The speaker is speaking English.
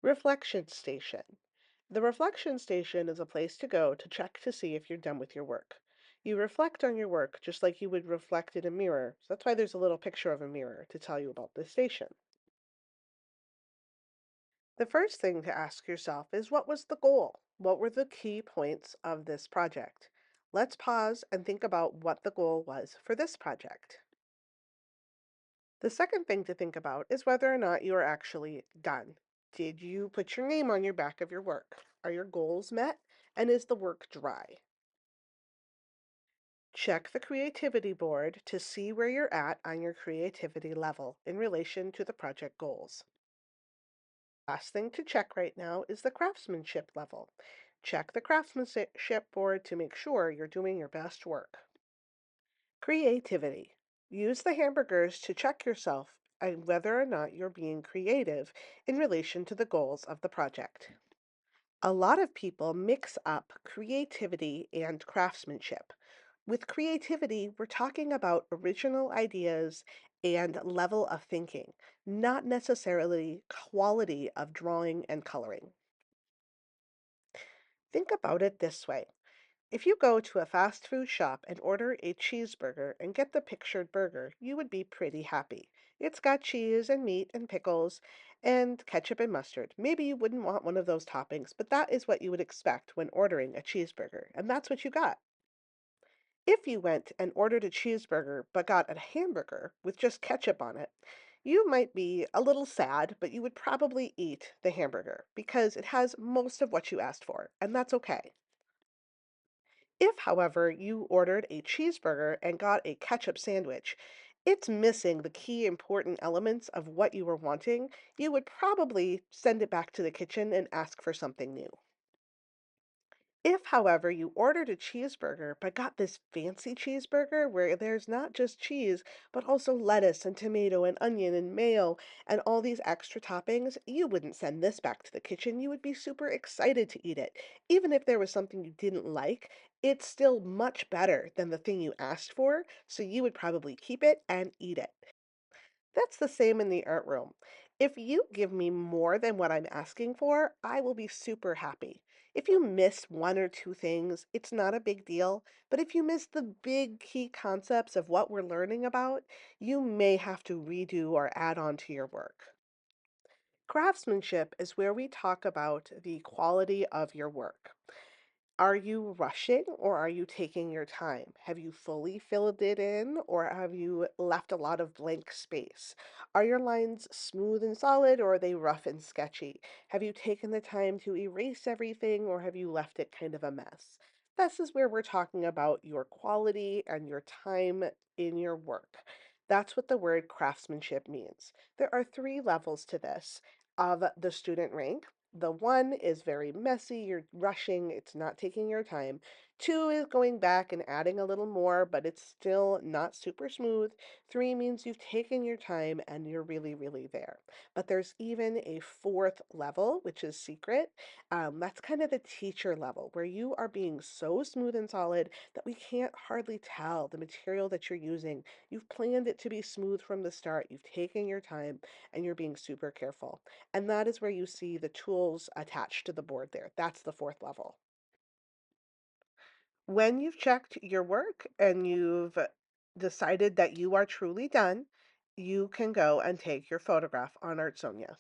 Reflection station. The reflection station is a place to go to check to see if you're done with your work. You reflect on your work just like you would reflect in a mirror. So that's why there's a little picture of a mirror to tell you about this station. The first thing to ask yourself is, what was the goal? What were the key points of this project? Let's pause and think about what the goal was for this project. The second thing to think about is whether or not you are actually done. Did you put your name on your back of your work? Are your goals met? And is the work dry? Check the creativity board to see where you're at on your creativity level in relation to the project goals. Last thing to check right now is the craftsmanship level. Check the craftsmanship board to make sure you're doing your best work. Creativity. Use the hamburgers to check yourself and whether or not you're being creative in relation to the goals of the project. A lot of people mix up creativity and craftsmanship. With creativity, we're talking about original ideas and level of thinking, not necessarily quality of drawing and coloring. Think about it this way. If you go to a fast food shop and order a cheeseburger and get the pictured burger, you would be pretty happy. It's got cheese and meat and pickles and ketchup and mustard. Maybe you wouldn't want one of those toppings, but that is what you would expect when ordering a cheeseburger, and that's what you got. If you went and ordered a cheeseburger but got a hamburger with just ketchup on it, you might be a little sad, but you would probably eat the hamburger because it has most of what you asked for, and that's okay. If, however, you ordered a cheeseburger and got a ketchup sandwich, it's missing the key important elements of what you were wanting. You would probably send it back to the kitchen and ask for something new. If, however, you ordered a cheeseburger but got this fancy cheeseburger where there's not just cheese, but also lettuce and tomato and onion and mayo and all these extra toppings, you wouldn't send this back to the kitchen. You would be super excited to eat it. Even if there was something you didn't like, it's still much better than the thing you asked for, so you would probably keep it and eat it. That's the same in the art room. If you give me more than what I'm asking for, I will be super happy. If you miss one or two things, it's not a big deal. But if you miss the big key concepts of what we're learning about, you may have to redo or add on to your work. Craftsmanship is where we talk about the quality of your work. Are you rushing or are you taking your time? Have you fully filled it in or have you left a lot of blank space? Are your lines smooth and solid or are they rough and sketchy? Have you taken the time to erase everything or have you left it kind of a mess? This is where we're talking about your quality and your time in your work. That's what the word craftsmanship means. There are three levels to this of the student rank. The one is very messy, you're rushing, it's not taking your time. Two is going back and adding a little more, but it's still not super smooth. Three means you've taken your time and you're really, really there. But there's even a fourth level, which is secret. That's kind of the teacher level, where you are being so smooth and solid that we can't hardly tell the material that you're using. You've planned it to be smooth from the start, you've taken your time, and you're being super careful. And that is where you see the tools attached to the board there. That's the fourth level. When you've checked your work and you've decided that you are truly done, you can go and take your photograph on Art Sonia.